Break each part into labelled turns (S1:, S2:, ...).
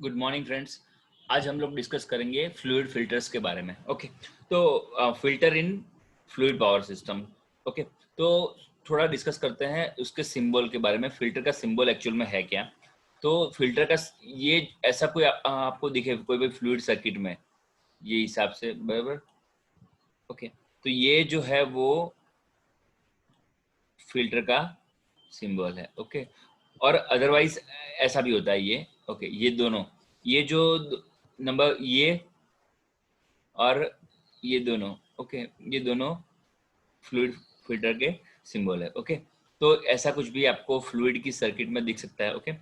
S1: Good morning friends. आज हम लोग डिस्कस करेंगे फ्लूइड फिल्टर्स के बारे में। ओके, तो filter in fluid power system. Okay, तो थोड़ा डिस्कस करते हैं उसके सिंबल के बारे में। फिल्टर का सिंबल एक्चुअल में है क्या? तो फिल्टर का ये ऐसा कोई आपको दिखे कोई भी फ्लूइड सर्किट में, ये हिसाब से बराबर। ओके, तो ये जो है वो फिल्टर का सिंबल है। ओके, और अदरवाइज ऐसा भी होता है ये। ओके, ये दोनों, ये जो नंबर ये और ये दोनों, ओके, ये दोनों फ्लूइड फिल्टर के सिंबल है। ओके, तो ऐसा कुछ भी आपको फ्लूइड की सर्किट में दिख सकता है। ओके,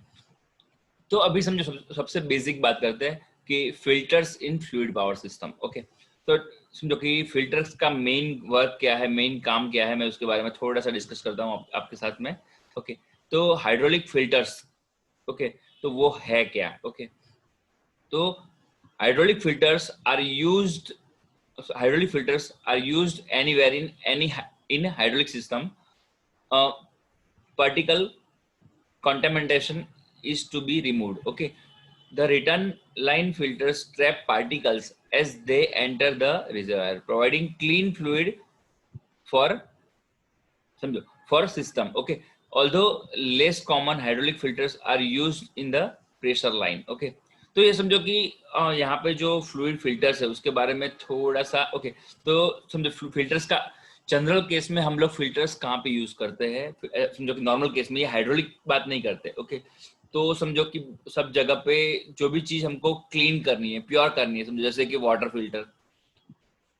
S1: तो अभी समझो सबसे बेसिक बात करते हैं कि filters in fluid power system. Okay, तो समझो कि फिल्टर्स का मेन वर्क क्या है, मेन काम क्या है, मैं उसके बारे में थोड़ा सा डिस्कस करता हूँ आपके साथ में। ओके, तो हाइड्रोलिक फिल्टर्स, ओके, तो वो है क्या? ओके, तो hydraulic filters are used hydraulic filters are used anywhere in any in hydraulic system. Particle contamination is to be removed. Okay, the return line filters trap particles as they enter the reservoir, providing clean fluid for समझो for system. Okay, although less common hydraulic filters are used in the pressure line. Okay, तो ये समझो कि यहाँ पे जो fluid filters है उसके बारे में थोड़ा सा। ओके, तो समझो फिल्टर्स का जनरल केस में हम लोग फिल्टर्स कहाँ पे यूज करते हैं, समझो कि नॉर्मल केस में, ये हाइड्रोलिक बात नहीं करते। ओके, तो समझो कि सब जगह पे जो भी चीज हमको क्लीन करनी है, प्योर करनी है, समझो जैसे कि वाटर फिल्टर।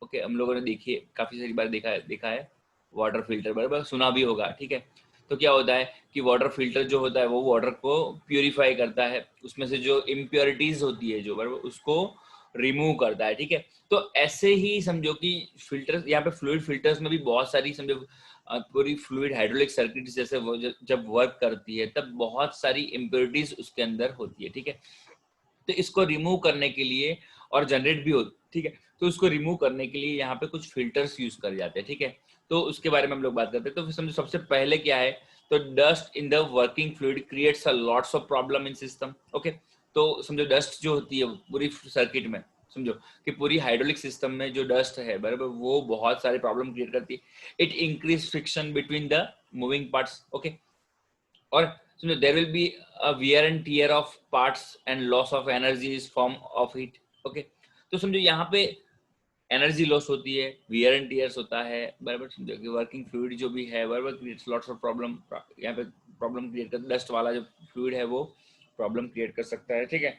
S1: ओके, हम लोगों ने देखिए काफी सारी बार देखा है वाटर फिल्टर, बराबर सुना भी होगा। ठीक है, तो क्या होता है कि वाटर फिल्टर जो होता है वो वाटर को प्यूरिफाई करता है, उसमें से जो इम्प्योरिटीज होती है जो बराबर उसको रिमूव करता है। ठीक है, तो ऐसे ही समझो कि फिल्टर, यहाँ पे फ्लूइड फिल्टर्स में भी बहुत सारी समझो पूरी फ्लूइड हाइड्रोलिक सर्किट जैसे वो जब वर्क करती है तब बहुत सारी इम्प्योरिटीज उसके अंदर होती है। ठीक है, तो इसको रिमूव करने के लिए, और जनरेट भी हो, ठीक है, तो उसको रिमूव करने के लिए यहाँ पे कुछ फिल्टर्स यूज कर जाते हैं। ठीक है, तो उसके बारे में हम लोग बात करते हैं। तो फिर समझो सबसे पहले क्या है, तो dust in the working fluid creates a lots of problem in system. Okay, तो समझो डस्ट जो होती है पूरी सर्किट में, समझो कि पूरी हाइड्रोलिक सिस्टम में जो डस्ट है बराबर वो बहुत सारे प्रॉब्लम क्रिएट करती है। It increase friction between the moving parts. Okay, और समझो there will be a wear and tear of parts and loss of energy is form of it. Okay, तो समझो यहाँ पे एनर्जी लॉस होती है, वियर एंड टीयर्स होता है, बराबर समझो कि वर्किंग फ्लूइड जो भी है बराबर क्रिएट्स लॉट्स ऑफ प्रॉब्लम। यहाँ पे प्रॉब्लम क्रिएट कर, डस्ट वाला जो फ्लूइड है वो प्रॉब्लम क्रिएट कर सकता है। ठीक है,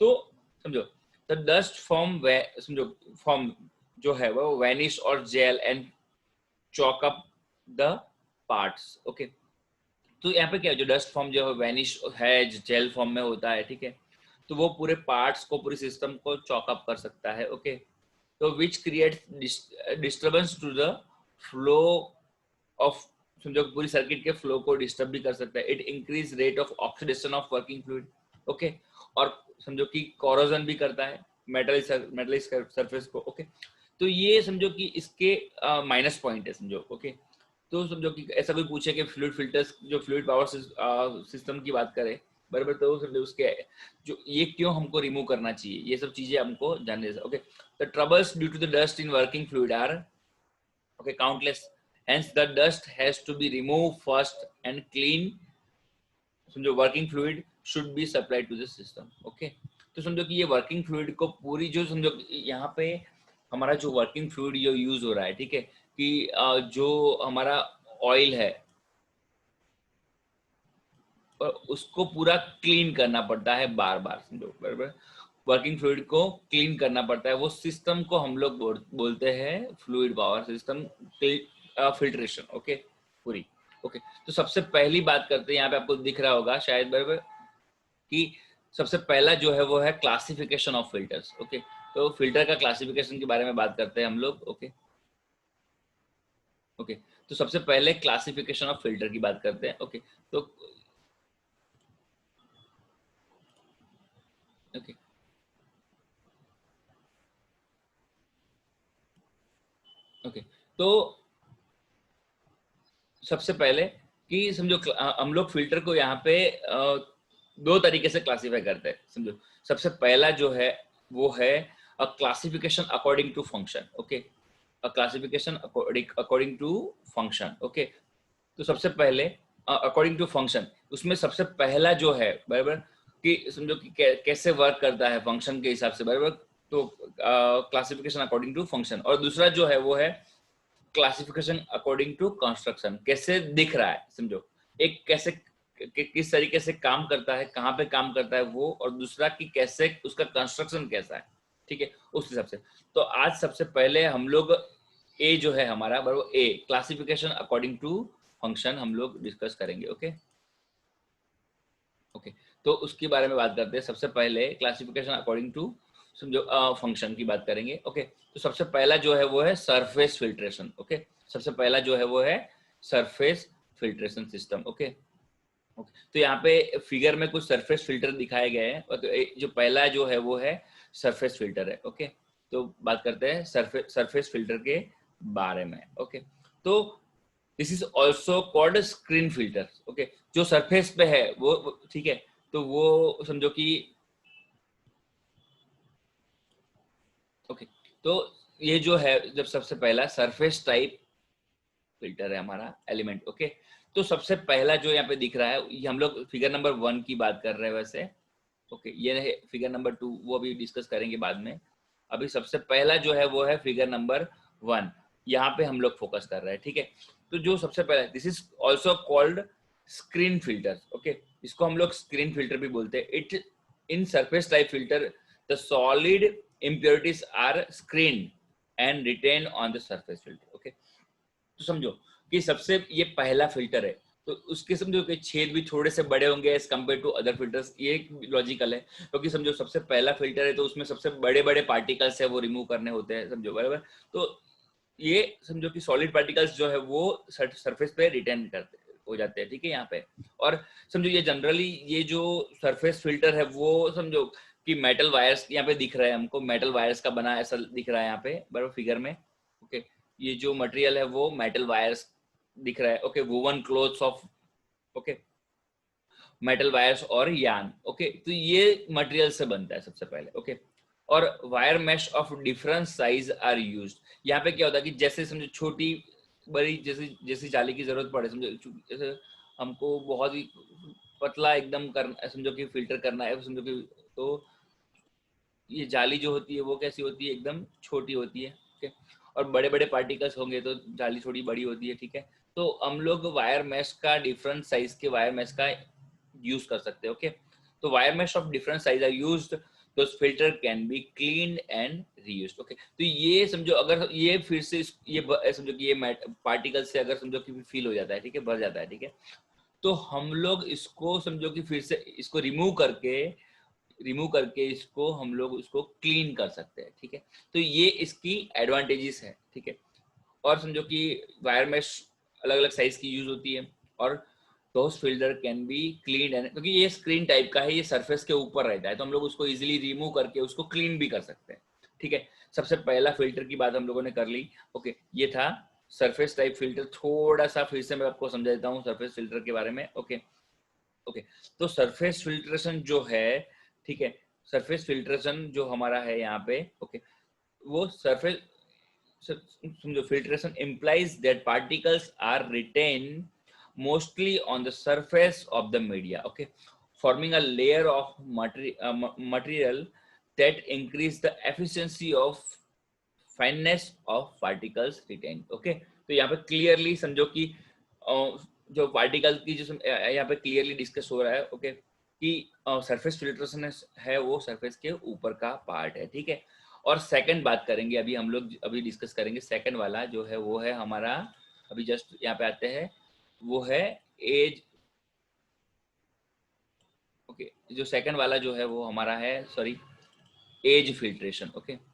S1: तो समझो द डस्ट फॉर्म, समझो फॉर्म जो है वो वैनिश और gel and choke up the parts. Okay, तो यहाँ पे क्या है, जो डस्ट फॉर्म जो वैनिश है जेल फॉर्म में होता है। ठीक है, तो वो पूरे पार्ट्स को, पूरे सिस्टम को चॉकअप कर सकता है। ओके, तो which create disturbance to the flow of, समझो पूरी सर्किट के फ्लो को डिस्टर्ब भी कर सकता है। It increase rate of oxidation of working fluid. Okay, और समझो कि कोरोजन भी करता है मेटलिक सरफेस को। ओके, तो ये समझो कि इसके माइनस पॉइंट है समझो। ओके, तो समझो कि ऐसा कोई पूछे कि फ्लूइड फिल्टर्स जो फ्लूइड पावर सिस्टम की बात करें बराबर, तो समझो उसके जो ये क्यों हमको रिमूव करना चाहिए, ये सब चीजें हमको जानने से। Okay, the troubles due to the dust in working fluid are, okay, countless. Hence the dust has to be removed first and clean, समझो working fluid should be supplied to the system. Okay, तो समझो कि ये working fluid को पूरी जो समझो यहाँ पे हमारा जो वर्किंग फ्लूइड जो यूज हो रहा है, ठीक है, कि जो हमारा ऑयल है और उसको पूरा क्लीन करना पड़ता है बार बार, समझो बराबर वर्किंग फ्लूइड को क्लीन करना पड़ता है। वो सिस्टम को हम लोग बोलते हैं fluid power system filtration. Okay, पूरी। ओके, तो सबसे पहली बात करते हैं, यहाँ पे आपको दिख रहा होगा शायद बराबर कि सबसे पहला जो है वो है क्लासिफिकेशन ऑफ फिल्टर्स। ओके, तो फिल्टर का क्लासिफिकेशन के बारे में बात करते हैं हम लोग। ओके, ओके, तो सबसे पहले क्लासिफिकेशन ऑफ फिल्टर की बात करते हैं। ओके, तो ओके, ओके, तो सबसे पहले कि समझो हम लोग फिल्टर को यहाँ पे दो तरीके से क्लासिफाई करते हैं, समझो। सबसे पहला जो है वो है a classification according to function, okay, a classification according to function, okay. तो सबसे पहले अकॉर्डिंग टू फंक्शन, उसमें सबसे पहला जो है, बराबर, कि समझो कि कैसे वर्क करता है फंक्शन के हिसाब से, बराबर। तो क्लासिफिकेशन अकॉर्डिंग टू फंक्शन, और दूसरा जो है वो है क्लासिफिकेशन अकॉर्डिंग टू कंस्ट्रक्शन, कैसे दिख रहा है, समझो। एक कैसे किस तरीके से काम करता है, कहाँ पे काम करता है वो, और दूसरा कि कैसे उसका कंस्ट्रक्शन कैसा है, ठीक है, उस हिसाब से। तो आज सबसे पहले हम लोग ए जो है हमारा, बराबर, ए क्लासिफिकेशन अकॉर्डिंग टू फंक्शन हम लोग डिस्कस करेंगे, ओके। ओके, तो उसके बारे में बात करते हैं। सबसे पहले क्लासिफिकेशन अकॉर्डिंग टू, समझो, फंक्शन की बात करेंगे, ओके। तो सबसे पहला जो है वो है सरफेस फिल्ट्रेशन, ओके। सबसे पहला जो है वो है surface filtration system, okay. Okay, तो यहाँ पे फिगर में कुछ सरफेस फिल्टर दिखाए गए हैं, और तो जो पहला जो है वो है सरफेस फिल्टर है, ओके। तो बात करते हैं सरफेस फिल्टर के बारे में, ओके। तो this is also called screen filter, okay. जो सरफेस पे है वो, ठीक है, तो वो समझो कि, ओके, तो ये जो है जब सबसे पहला सरफेस टाइप फिल्टर है हमारा एलिमेंट, ओके। तो सबसे पहला जो यहाँ पे दिख रहा है, ये हम लोग फिगर नंबर 1 की बात कर रहे हैं वैसे, ओके। ये है फिगर नंबर 2, वो अभी डिस्कस करेंगे बाद में। अभी सबसे पहला जो है वो है फिगर नंबर 1, यहाँ पे हम लोग फोकस कर रहे हैं, ठीक है। तो जो सबसे पहला, this is also called screen filter, okay. इसको हम लोग स्क्रीन फिल्टर भी बोलते हैं। It in surface type filter the solid impurities are screen and retain on the surface filter, okay. तो समझो कि सबसे ये पहला फिल्टर है, तो उसके समझो कि छेद भी थोड़े से बड़े होंगे as compare to other filters, ये लॉजिकल है, क्योंकि समझो सबसे पहला फिल्टर है तो उसमें सबसे बड़े बड़े पार्टिकल्स है वो रिमूव करने होते हैं, समझो, बराबर। तो ये समझो कि सॉलिड पार्टिकल्स जो है वो सरफेस पे रिटेन करते हो जाते हैं, ठीक है, यहाँ पे। और समझो ये जनरली ये जो सरफेस फिल्टर है वो, समझो कि मेटल वायर्स यहाँ पे दिख रहा है हमको, मेटल वायर्स का बना ऐसा दिख रहा है यहाँ पे, बराबर, फिगर में, ओके। ये जो मटेरियल है वो मेटल वायर्स दिख रहा है, okay, woven clothes of, okay, metal wires और यान, ओके। तो ये मटेरियल से बनता है सबसे पहले, ओके। और wire mesh of different size are used. यहाँ पे क्या होता है कि जैसे समझो छोटी बड़ी जैसी जैसी जाली की जरूरत पड़े, समझो जैसे हमको बहुत ही पतला एकदम करना, समझो कि फिल्टर करना है, समझो कि, तो ये जाली जो होती है वो कैसी होती है, एकदम छोटी होती है, ठीक है। और बड़े बड़े पार्टिकल्स होंगे तो जाली थोड़ी बड़ी होती है, ठीक है। तो हम लोग वायर मैश का, डिफरेंट साइज के वायर मैश का यूज कर सकते हैं, ओके। तो wire mesh of different size are used, तो filter can be cleaned and reused, okay. तो ये समझो, अगर ये फिर से ये समझो कि ये पार्टिकल से अगर समझो कि फिल हो जाता है, ठीक है, भर जाता है, ठीक है, तो हम लोग इसको समझो कि फिर से इसको रिमूव करके इसको हम लोग उसको क्लीन कर सकते हैं, ठीक है। तो ये इसकी एडवांटेजेस है, ठीक है। और समझो कि वायर मेश अलग अलग साइज की यूज होती है, और those filter can be clean and, क्योंकि ये स्क्रीन टाइप का है, ये सरफेस के ऊपर रहता है, तो हम लोग उसको इजीली रिमूव करके उसको क्लीन भी कर सकते हैं, ठीक है। सबसे पहला फिल्टर की बात हम लोगों ने कर ली, ओके। ये था सरफेस टाइप फिल्टर। थोड़ा सा फिर से मैं आपको समझा देता हूँ सरफेस फिल्टर के बारे में, ओके। ओके, तो सरफेस फिल्ट्रेशन जो है, ठीक है, सरफेस फिल्ट्रेशन जो हमारा है यहाँ पे, ओके, वो सरफेस, समझो, filtration implies that particles are retained mostly on the surface of the media, okay, forming a layer of material that increase the efficiency of fineness of particles retain, okay. तो यहाँ पे clearly समझो कि जो particle की जो यहाँ पे क्लियरली डिस्कस हो रहा है, ओके, कि सरफेस फिल्ट्रेशन है वो सरफेस के ऊपर का पार्ट है, ठीक है। और सेकंड बात करेंगे अभी हम लोग, अभी डिस्कस करेंगे सेकंड वाला जो है वो है हमारा, अभी जस्ट यहाँ पे आते हैं, वो है एज, ओके। जो सेकंड वाला जो है वो हमारा है, सॉरी, एज फिल्ट्रेशन, ओके।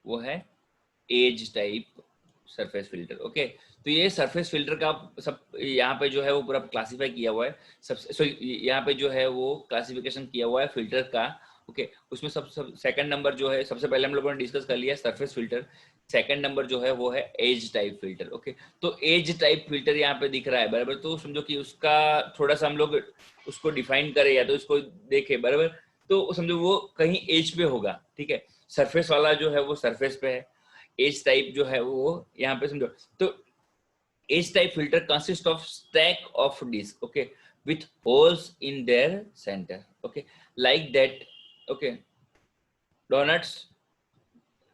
S1: वो है edge type surface filter, okay. तो ये सरफेस फिल्टर का सब यहाँ पे जो है वो पूरा क्लासिफाई किया हुआ है, सब। सो यहाँ पे जो है वो क्लासिफिकेशन किया हुआ है फिल्टर का, ओके उसमें सब सेकंड नंबर जो है, सबसे पहले हम लोगों ने डिस्कस कर लिया सरफेस फिल्टर। सेकंड नंबर जो है वो है एज टाइप फिल्टर। ओके तो एज टाइप फिल्टर यहाँ पे दिख रहा है बराबर, तो समझो कि उसका थोड़ा सा हम लोग उसको डिफाइन करें या तो इसको देखें बराबर, तो समझो वो कहीं एज पे होगा, ठीक है। सरफेस वाला जो है वो सरफेस पे है, एज टाइप जो है वो यहाँ पे समझो। तो edge type filter consists of stack of disk, okay, with holes in their center, okay, like that, okay, donuts,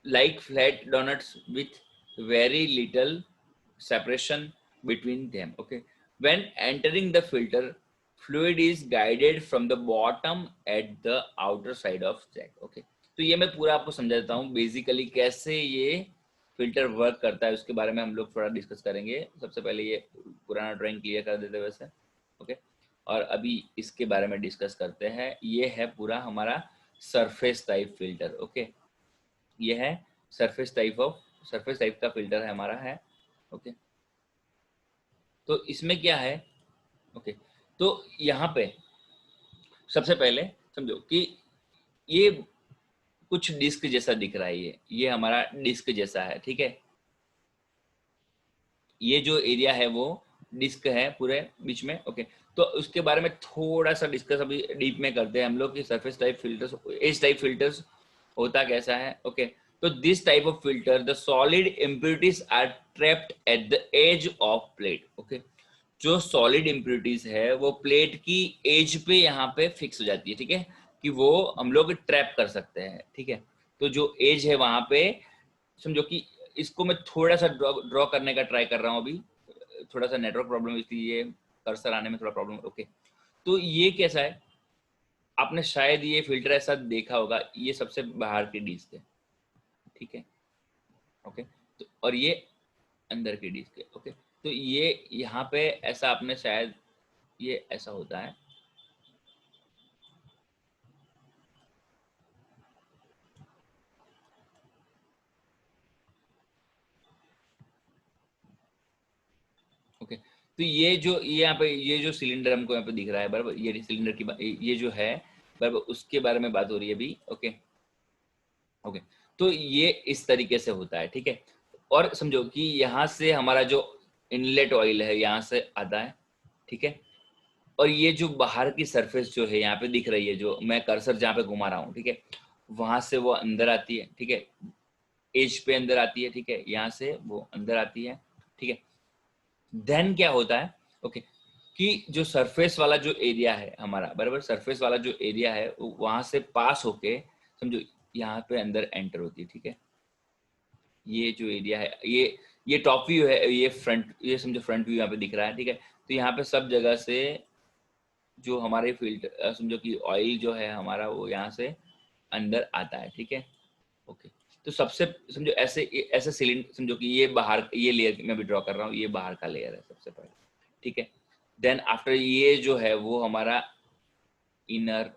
S1: like flat donuts with very little separation between them, okay. When entering the filter, fluid is guided from the bottom at the outer side of stack, okay. तो ये मैं पूरा आपको समझा देता हूँ basically कैसे ये फिल्टर वर्क करता है, उसके बारे में हम लोग थोड़ा डिस्कस करेंगे। सबसे पहले ये पुराना ड्राइंग क्लियर कर देते वैसे, ओके। और अभी इसके बारे में डिस्कस करते हैं। ये है पूरा हमारा सरफेस टाइप फिल्टर, ओके। ये है सरफेस टाइप का फिल्टर है हमारा है, ओके। तो इसमें क्या है, ओके। तो यहाँ पे सबसे पहले समझो कि ये कुछ डिस्क जैसा दिख रहा है, ये हमारा डिस्क जैसा है, ठीक है। ये जो एरिया है वो डिस्क है पूरे बीच में, ओके। तो उसके बारे में थोड़ा सा डिस्कस अभी डीप में करते हैं हम लोग कि surface type filters, edge type filters होता कैसा है, ओके। तो this type of filter the solid impurities are trapped at the edge of plate, okay. जो सॉलिड इम्प्योरिटीज है वो प्लेट की एज पे यहाँ पे फिक्स हो जाती है, ठीक है, कि वो हम लोग ट्रैप कर सकते हैं, ठीक है। तो जो एज है वहां पे समझो कि इसको मैं थोड़ा सा ड्रॉ करने का ट्राई कर रहा हूँ अभी, थोड़ा सा नेटवर्क प्रॉब्लम इसलिए कर्सर आने में थोड़ा प्रॉब्लम, ओके। तो ये कैसा है, आपने शायद ये फिल्टर ऐसा देखा होगा, ये सबसे बाहर की डिस्क है, ठीक है, ओके। तो और ये अंदर की डिस्क है, ओके। तो ये यहाँ पे ऐसा आपने शायद ये ऐसा होता है, ओके। तो ये जो ये यहाँ पे ये जो सिलेंडर हमको यहाँ पे दिख रहा है बराबर, ये सिलेंडर की ये जो है बराबर, उसके बारे में बात हो रही है अभी, ओके ओके। तो ये इस तरीके से होता है, ठीक है। और समझो कि यहाँ से हमारा जो इनलेट ऑयल है यहाँ से आता है, ठीक है। और ये जो बाहर की सरफेस जो है यहाँ पे दिख रही है, जो मैं कर्सर जहाँ पे घुमा रहा हूँ, ठीक है, वहां से वो अंदर आती है, ठीक है, एज पे अंदर आती है, ठीक है, यहाँ से वो अंदर आती है, ठीक है। देन क्या होता है, ओके, कि जो सरफेस वाला जो एरिया है हमारा बराबर, सरफेस वाला जो एरिया है वहां से पास होके समझो यहाँ पे अंदर एंटर होती है, ठीक है। ये जो एरिया है ये टॉप व्यू है, ये फ्रंट, ये समझो फ्रंट व्यू यहाँ पे दिख रहा है, ठीक है। तो यहाँ पे सब जगह से जो हमारे फिल्टर समझो कि ऑयल जो है हमारा वो यहाँ से अंदर आता है, ठीक है, ओके। तो सबसे समझो ऐसे ऐसे सिलेंडर समझो कि ये बाहर, ये लेयर मैं भी ड्रॉ कर रहा हूँ, ये बाहर का लेयर है सबसे पहले, ठीक है। देन आफ्टर ये जो है वो हमारा इनर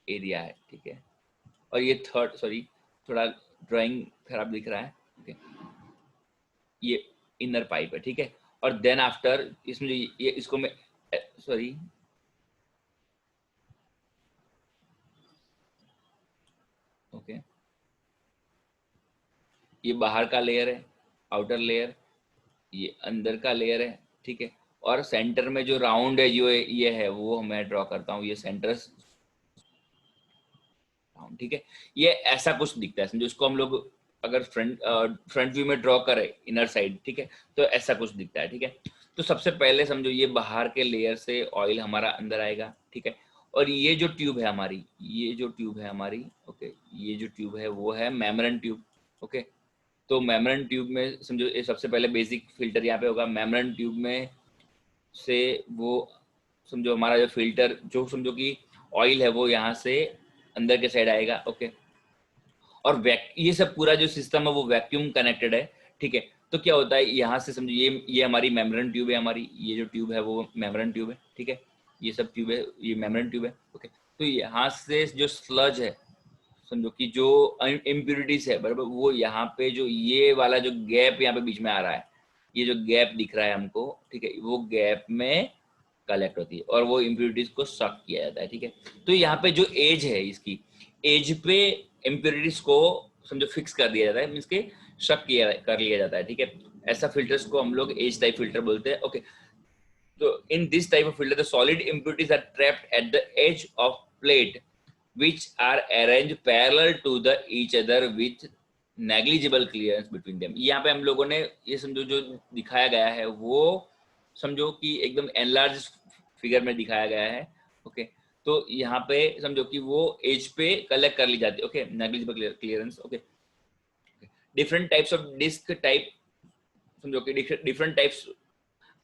S1: एरिया है, ठीक है। और ये थर्ड, सॉरी थोड़ा ड्राइंग खराब दिख रहा है, ओके, ये इनर पाइप है, ठीक है। और देन आफ्टर इसमें ये इसको मैं सॉरी ओके, ये बाहर का लेयर है, आउटर लेयर, ये अंदर का लेयर है, ठीक है। और सेंटर में जो राउंड है जो ये है वो मैं ड्रॉ करता हूँ, ये सेंटर राउंड, ठीक है। ये ऐसा कुछ दिखता है, समझो इसको हम लोग अगर फ्रंट व्यू में ड्रॉ करें इनर साइड, ठीक है, तो ऐसा कुछ दिखता है, ठीक है। तो सबसे पहले समझो ये बाहर के लेयर से ऑयल हमारा अंदर आएगा, ठीक है। और ये जो ट्यूब है हमारी, ये जो ट्यूब है हमारी, ओके, ये जो ट्यूब है वो है मेम्ब्रेन ट्यूब, ओके। तो मेम्ब्रेन ट्यूब में समझो ये सबसे पहले बेसिक फिल्टर यहाँ पे होगा, मेम्ब्रेन ट्यूब में से वो समझो हमारा जो फिल्टर जो समझो कि ऑयल है वो यहाँ से अंदर के साइड आएगा, ओके। और ये सब पूरा जो सिस्टम है वो वैक्यूम कनेक्टेड है, ठीक है। तो क्या होता है यहाँ से समझो ये हमारी मेम्ब्रेन ट्यूब है, हमारी ये जो ट्यूब है वो मेम्ब्रेन ट्यूब है, ठीक है। ये सब ट्यूब है, ये मेम्ब्रेन ट्यूब है, ओके। तो यहाँ से जो स्लज है समझो कि जो इम्प्योरिटीज है बराबर, वो यहाँ पे जो ये वाला जो गैप यहाँ पे बीच में आ रहा है, ये जो गैप दिख रहा है हमको, ठीक है, वो गैप में कलेक्ट होती है और वो इम्प्योरिटीज को सक किया जाता है, ठीक है। तो यहाँ पे जो एज है इसकी, एज पे इम्प्योरिटीज को समझो फिक्स कर दिया जाता है, मींस के शक किया कर लिया जाता है, ठीक है। ऐसा फिल्टर्स को हम लोग एज टाइप फिल्टर बोलते हैं, ओके। तो in this type of filter, the solid impurities are trapped at the edge of plate, which are arranged parallel to the each other with negligible clearance between them. यहाँ पे हम लोगों ने ये समझो जो दिखाया गया है वो समझो कि एकदम एनलार्ज फिगर में दिखाया गया है, ओके। तो यहाँ पे समझो कि वो एज पे कलेक्ट कर ली जाती है, okay, negligible clearance, okay. Different types of disc type, समझो कि different types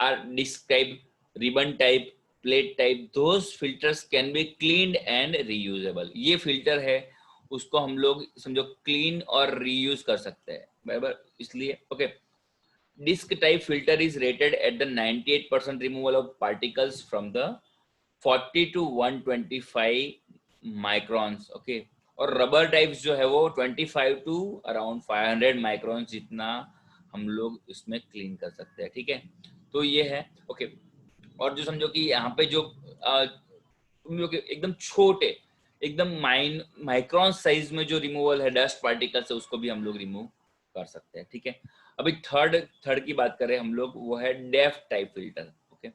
S1: are disc type, ribbon type, plate type. Those filters can be cleaned and reusable. ये फिल्टर है उसको हम लोग समझो क्लीन और रीयूज कर सकते हैं, बराबर। इसलिए okay, disc type filter is rated at the 98% removal of particles from the 40 to 125 microns, okay. और रबर टाइप्स जो है वो 25 to अराउंड 500 माइक्रॉन्स जितना हम लोग इसमें क्लीन कर सकते हैं, ठीक है। तो ये है, ओके। और जो समझो कि यहाँ पे जो समझो कि एकदम छोटे, एकदम माइक्रोन साइज में जो रिमूवल है डस्ट पार्टिकल्स है उसको भी हम लोग रिमूव कर सकते हैं, ठीक है। अभी थर्ड की बात करें हम लोग, वो है डेफ्ट टाइप फिल्टर, ओके।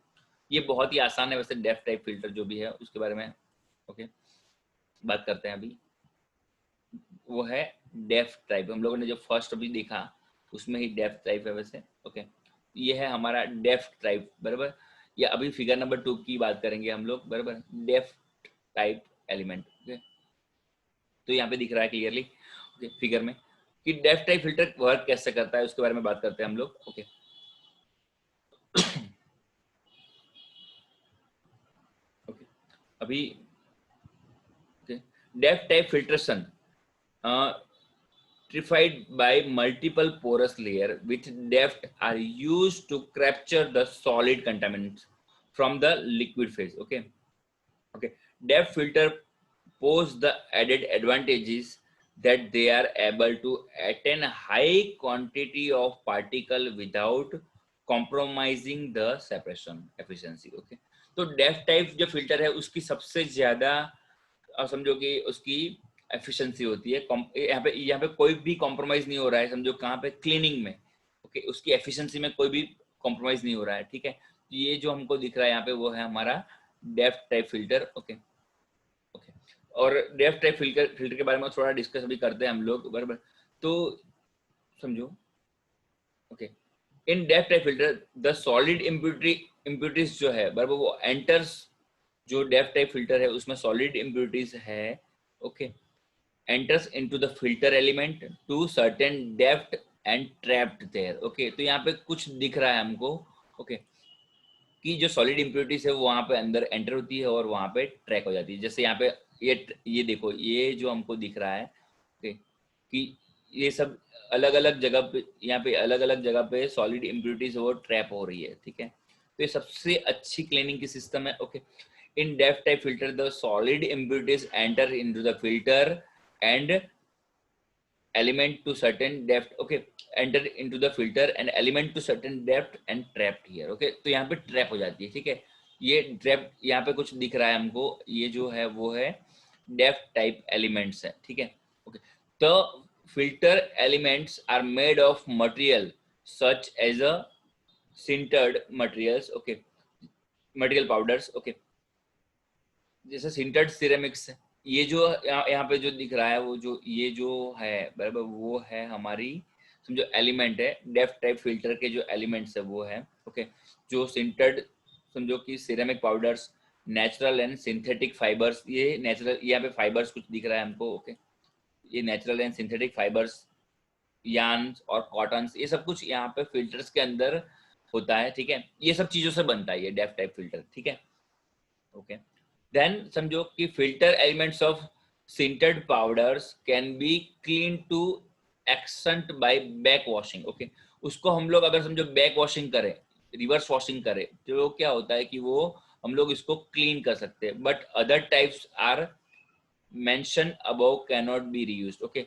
S1: ये बहुत ही आसान है वैसे, डेफ्ट टाइप फिल्टर जो भी है उसके बारे में, ओके, बात करते हैं अभी। वो है डेफ्ट टाइप, हम लोगों ने जो फर्स्ट अभी देखा उसमें ही डेफ्ट टाइप है वैसे, ओके। ये है हमारा डेफ्ट टाइप, बराबर। या अभी फिगर नंबर 2 की बात करेंगे हम लोग, बराबर, डेफ्ट टाइप एलिमेंट, ओके। तो यहाँ पे दिख रहा है क्लियरली, ओके, फिगर में कि डेफ्ट टाइप फिल्टर वर्क कैसे करता है उसके बारे में बात करते हैं हम लोग, ओके। ओके, अभी okay, depth type filtration stratified by multiple porous layer with depth are used to capture the solid contaminants from the liquid phase, okay. Okay, depth filter pose the added advantages that they are able to attain high quantity of particle without compromising the separation efficiency, okay. तो depth type जो filter है उसकी सबसे ज्यादा समझो कि उसकी efficiency होती है, यहाँ पे कोई भी कॉम्प्रोमाइज नहीं हो रहा है, समझो कहाँ पे क्लीनिंग में, ओके, उसकी एफिशिएंसी में कोई भी कॉम्प्रोमाइज नहीं हो रहा है, ठीक है। ये जो हमको दिख रहा है यहाँ पे वो है हमारा depth type filter, okay. Okay, और डेप्थ टाइप फिल्टर के बारे में थोड़ा डिस्कस अभी करते हैं हम लोग, बराबर। तो समझो, okay, in depth type filter the solid impurities जो है बराबर वो एंटर्स, जो डेप्थ टाइप फिल्टर है उसमें सॉलिड इम्प्यूरिटीज है, okay, enters into the filter element to certain depth and trapped there, okay। तो यहाँ पे कुछ दिख रहा है हमको, okay, कि जो सॉलिड इम्प्योरिटीज है वो वहाँ पे अंदर एंटर होती है और वहाँ पे ट्रैक हो जाती है। जैसे यहाँ पे ये देखो, ये जो हमको दिख रहा है, okay, कि ये सब अलग अलग जगह पे, यहाँ पे अलग अलग जगह पे सॉलिड इम्प्योरिटीज वो ट्रैप हो रही है, ठीक है। तो ये सबसे अच्छी क्लीनिंग की सिस्टम है, okay. In depth type filter the solid impurities enter into the filter and element to certain depth, okay, enter into the filter and element to certain depth and trapped here, okay। तो यहाँ पे trap हो जाती है, ठीक है। ये trap यहाँ पे कुछ दिख रहा है हमको, ये जो है वो है डेप्थ टाइप एलिमेंट्स है, ठीक है, ओके। तो filter elements are made of material such as a sintered materials, okay, material powders, okay, जैसे सिंटर्ड सिरेमिक्स। ये जो यहाँ पे जो दिख रहा है वो जो ये जो है बराबर वो है हमारी समझो एलिमेंट है, डेप्थ टाइप फिल्टर के जो एलिमेंट्स है वो है, ओके। जो सिंटर्ड समझो कि ceramic powders, natural and synthetic fibres, ये नेचुरल, यहाँ पे फाइबर्स कुछ दिख रहा है हमको, ओके। ये natural and synthetic fibres, yarns और कॉटन्स, ये सब कुछ यहाँ पे फिल्टर्स के अंदर होता है, ठीक है। ये सब चीजों से बनता है ये डेप्थ टाइप फिल्टर, ठीक है, ओके। देन समझो कि filter elements of sintered powders can be clean to extent by back washing, okay. उसको हम लोग अगर समझो बैक वॉशिंग करें, रिवर्स वॉशिंग करें, तो क्या होता है कि वो हम लोग इसको क्लीन कर सकते हैं, but other types are mention above can not be reused, okay.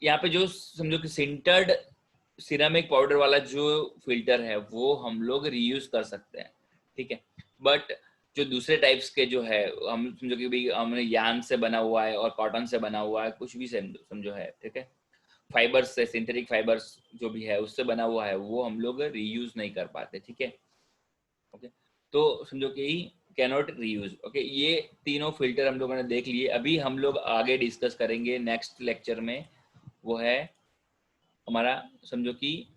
S1: यहाँ पे जो समझो कि सिंटर्ड सिरेमिक पाउडर वाला जो फिल्टर है वो हम लोग रीयूज कर सकते हैं, ठीक है। बट जो दूसरे टाइप्स के जो है, हम समझो कि भाई हमने यान से बना हुआ है और कॉटन से बना हुआ है, कुछ भी समझो है, ठीक है, फाइबर्स से, सिंथेटिक फाइबर्स जो भी है उससे बना हुआ है, वो हम लोग रीयूज नहीं कर पाते, ठीक है। ओके, तो समझो कि कैनॉट रीयूज। ओके, ये तीनों फिल्टर हम लोगों ने देख लिए। अभी हम लोग आगे डिस्कस करेंगे नेक्स्ट लेक्चर में, वो है हमारा, समझो कि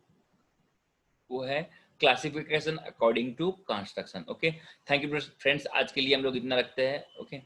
S1: वो है classification according to construction. Okay, thank you friends, आज के लिए हम लोग इतना रखते हैं। ओके।